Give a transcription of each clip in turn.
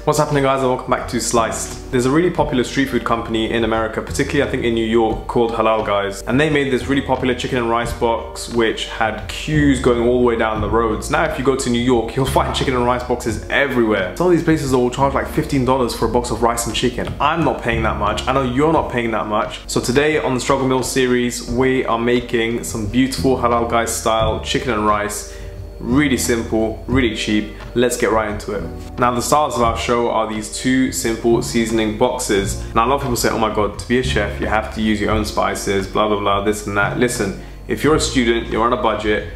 What's happening, guys, and welcome back to Sliced. There's a really popular street food company in America, particularly I think in New York, called Halal, guys. And they made this really popular chicken and rice box which had queues going all the way down the roads. Now if you go to New York, you'll find chicken and rice boxes everywhere. Some of these places will charge like $15 for a box of rice and chicken. I'm not paying that much. I know you're not paying that much. So today on the Struggle Meal series, we are making some beautiful Halal guys style chicken and rice. Really simple, really cheap. Let's get right into it. Now the stars of our show are these two simple seasoning boxes. Now a lot of people say, oh my god, to be a chef you have to use your own spices, blah blah blah, this and that. Listen, if you're a student, you're on a budget,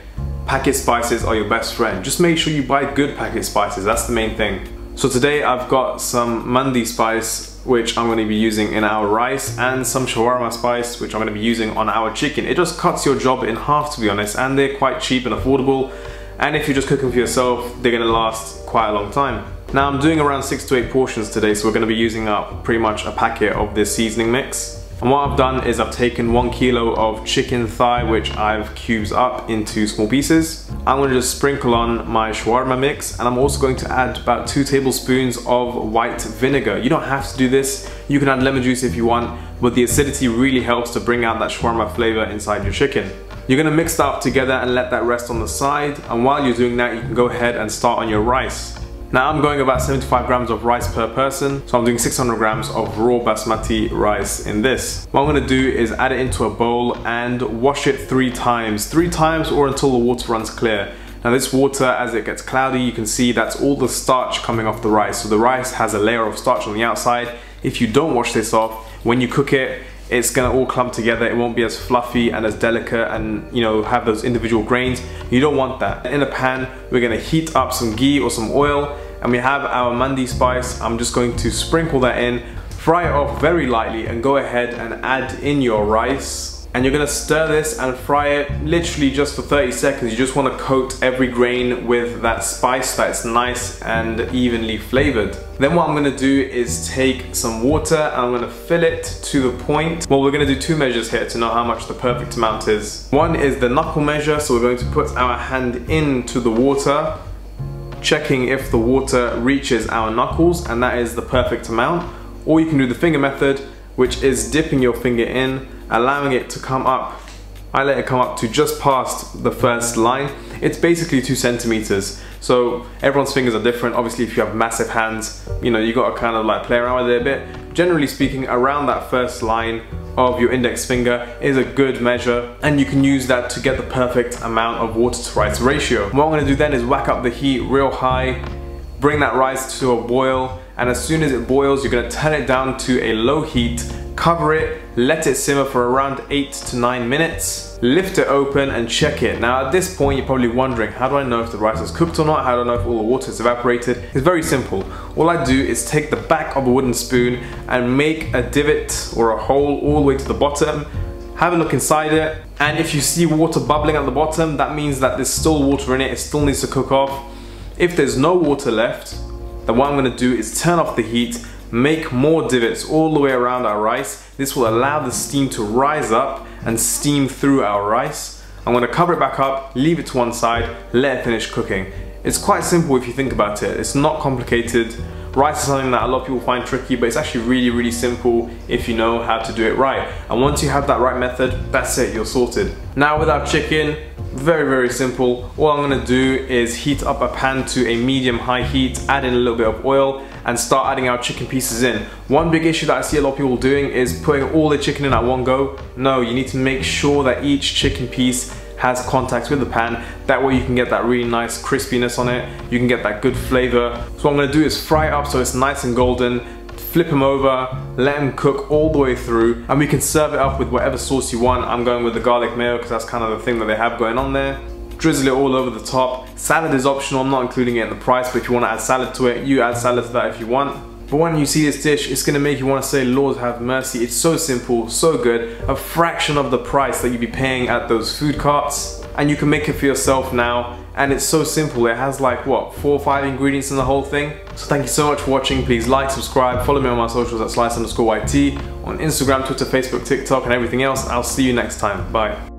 packet spices are your best friend. Just make sure you buy good packet spices, that's the main thing. So today I've got some mandi spice which I'm going to be using in our rice, and some shawarma spice which I'm going to be using on our chicken. It just cuts your job in half, to be honest, and they're quite cheap and affordable. And if you're just cooking for yourself, they're gonna last quite a long time. Now I'm doing around 6 to 8 portions today, so we're gonna be using up pretty much a packet of this seasoning mix. And what I've done is I've taken 1 kilo of chicken thigh, which I've cubed up into small pieces. I'm gonna just sprinkle on my shawarma mix, and I'm also going to add about 2 tablespoons of white vinegar. You don't have to do this. You can add lemon juice if you want, but the acidity really helps to bring out that shawarma flavor inside your chicken. You're gonna mix that up together and let that rest on the side, and while you're doing that you can go ahead and start on your rice. Now I'm going about 75 grams of rice per person, so I'm doing 600 grams of raw basmati rice in this. What I'm gonna do is add it into a bowl and wash it 3 times. 3 times or until the water runs clear. Now this water, as it gets cloudy, you can see that's all the starch coming off the rice. So the rice has a layer of starch on the outside. If you don't wash this off, when you cook it, it's gonna all clump together. It won't be as fluffy and as delicate and, you know, have those individual grains. You don't want that. In a pan, we're gonna heat up some ghee or some oil, and we have our mandi spice. I'm just going to sprinkle that in, fry it off very lightly, and go ahead and add in your rice. And you're gonna stir this and fry it literally just for 30 seconds. You just wanna coat every grain with that spice that's nice and evenly flavored. Then what I'm gonna do is take some water and I'm gonna fill it to the point. Well, we're gonna do 2 measures here to know how much the perfect amount is. One is the knuckle measure, so we're going to put our hand into the water, checking if the water reaches our knuckles, and that is the perfect amount. Or you can do the finger method, which is dipping your finger in, allowing it to come up. I let it come up to just past the first line. It's basically 2 centimeters. So everyone's fingers are different. Obviously if you have massive hands, you know, you gotta kind of like play around with it a bit. Generally speaking, around that first line of your index finger is a good measure, and you can use that to get the perfect amount of water to rice ratio. What I'm gonna do then is whack up the heat real high, bring that rice to a boil, and as soon as it boils, you're gonna turn it down to a low heat, cover it, let it simmer for around 8 to 9 minutes, lift it open and check it. Now at this point you're probably wondering, how do I know if the rice is cooked or not? How do I know if all the water is evaporated? It's very simple. All I do is take the back of a wooden spoon and make a divot or a hole all the way to the bottom, have a look inside it, and if you see water bubbling at the bottom, that means that there's still water in it, it still needs to cook off. If there's no water left, then what I'm gonna do is turn off the heat, make more divots all the way around our rice. This will allow the steam to rise up and steam through our rice. I'm gonna cover it back up, leave it to one side, let it finish cooking. It's quite simple if you think about it. It's not complicated. Rice is something that a lot of people find tricky, but it's actually really simple if you know how to do it right. And once you have that right method, that's it, you're sorted. Now with our chicken, very simple. All I'm gonna do is heat up a pan to a medium-high heat, add in a little bit of oil, and start adding our chicken pieces in. One big issue that I see a lot of people doing is putting all the chicken in at one go. No, you need to make sure that each chicken piece has contact with the pan. That way you can get that really nice crispiness on it. You can get that good flavor. So what I'm gonna do is fry it up so it's nice and golden, flip them over, let them cook all the way through, and we can serve it up with whatever sauce you want. I'm going with the garlic mayo because that's kind of the thing that they have going on there. Drizzle it all over the top. Salad is optional, I'm not including it in the price, but if you want to add salad to it, you add salad to that if you want. But when you see this dish, it's going to make you want to say, Lord have mercy. It's so simple, so good, a fraction of the price that you'd be paying at those food carts, and you can make it for yourself now. And it's so simple. It has like what, 4 or 5 ingredients in the whole thing. So thank you so much for watching. Please like, subscribe, follow me on my socials at slice_YT on Instagram, Twitter, Facebook, TikTok, and everything else. I'll see you next time. Bye.